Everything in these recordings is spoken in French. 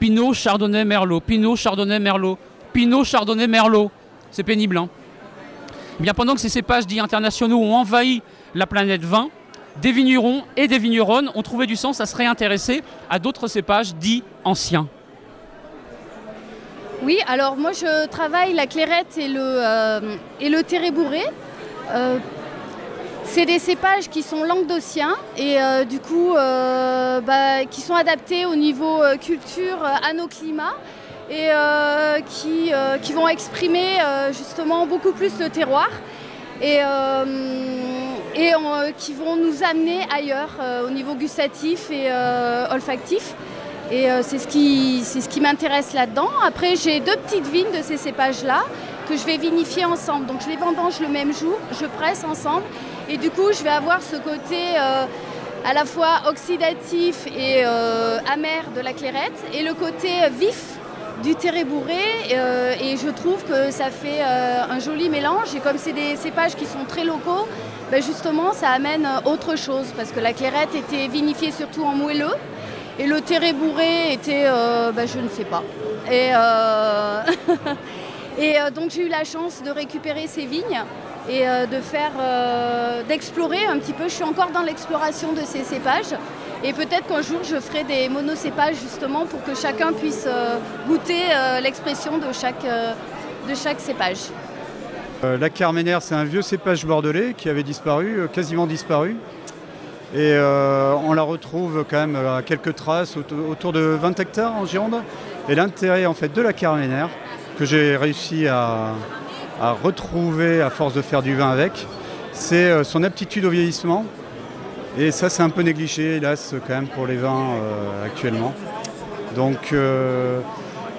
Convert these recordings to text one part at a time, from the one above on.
Pinot, Chardonnay, Merlot, Pinot, Chardonnay, Merlot, Pinot, Chardonnay, Merlot. C'est pénible, hein. Eh bien, pendant que ces cépages dits internationaux ont envahi la planète vin, des vignerons et des vigneronnes ont trouvé du sens à se réintéresser à d'autres cépages dits anciens. Oui, alors moi je travaille la clairette et le Terré-Bourré. C'est des cépages qui sont languedociens et du coup qui sont adaptés au niveau culture à nos climats et qui vont exprimer justement beaucoup plus le terroir et qui vont nous amener ailleurs au niveau gustatif et olfactif. Et c'est ce qui m'intéresse là-dedans. Après, j'ai 2 petites vignes de ces cépages-là que je vais vinifier ensemble. Donc je les vendange le même jour, je presse ensemble. Et du coup, je vais avoir ce côté à la fois oxydatif et amer de la clairette et le côté vif du Terré-Bourré. Et je trouve que ça fait un joli mélange. Et comme c'est des cépages qui sont très locaux, ben justement, ça amène autre chose. Parce que la clairette était vinifiée surtout en moelleux. Et le Terré-Bourré était, je ne sais pas. Et donc j'ai eu la chance de récupérer ces vignes et d'explorer un petit peu. Je suis encore dans l'exploration de ces cépages. Et peut-être qu'un jour je ferai des monocépages justement pour que chacun puisse goûter l'expression de chaque cépage. La Carménère, c'est un vieux cépage bordelais qui avait disparu, quasiment disparu. Et on la retrouve quand même à quelques traces, autour de 20 hectares en Gironde. Et l'intérêt en fait de la Carménère, que j'ai réussi à retrouver à force de faire du vin avec, c'est son aptitude au vieillissement. Et ça, c'est un peu négligé, hélas, quand même pour les vins actuellement. Donc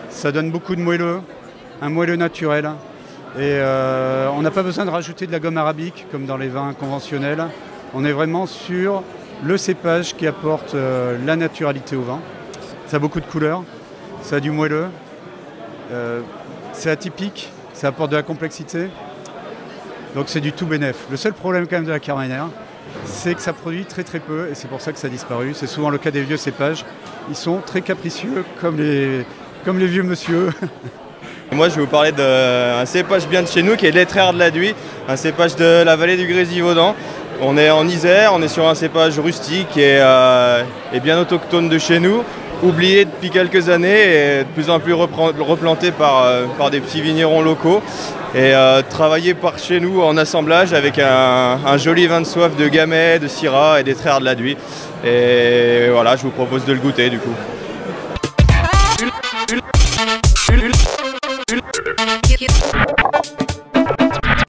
ça donne beaucoup de moelleux, un moelleux naturel. Et on n'a pas besoin de rajouter de la gomme arabique comme dans les vins conventionnels. On est vraiment sur le cépage qui apporte la naturalité au vin. Ça a beaucoup de couleurs, ça a du moelleux, c'est atypique, ça apporte de la complexité. Donc c'est du tout bénef. Le seul problème quand même de la Carménère, c'est que ça produit très très peu et c'est pour ça que ça a disparu. C'est souvent le cas des vieux cépages. Ils sont très capricieux comme les vieux monsieur. Moi je vais vous parler d'un cépage bien de chez nous qui est l'Étreard de la Dhuy, un cépage de la vallée du Grésivaudan. On est en Isère, on est sur un cépage rustique et bien autochtone de chez nous, oublié depuis quelques années et de plus en plus replanté par des petits vignerons locaux et travaillé par chez nous en assemblage avec un joli vin de soif de Gamay, de Syrah et d'Étreard de la Dhuy. Et voilà, je vous propose de le goûter du coup.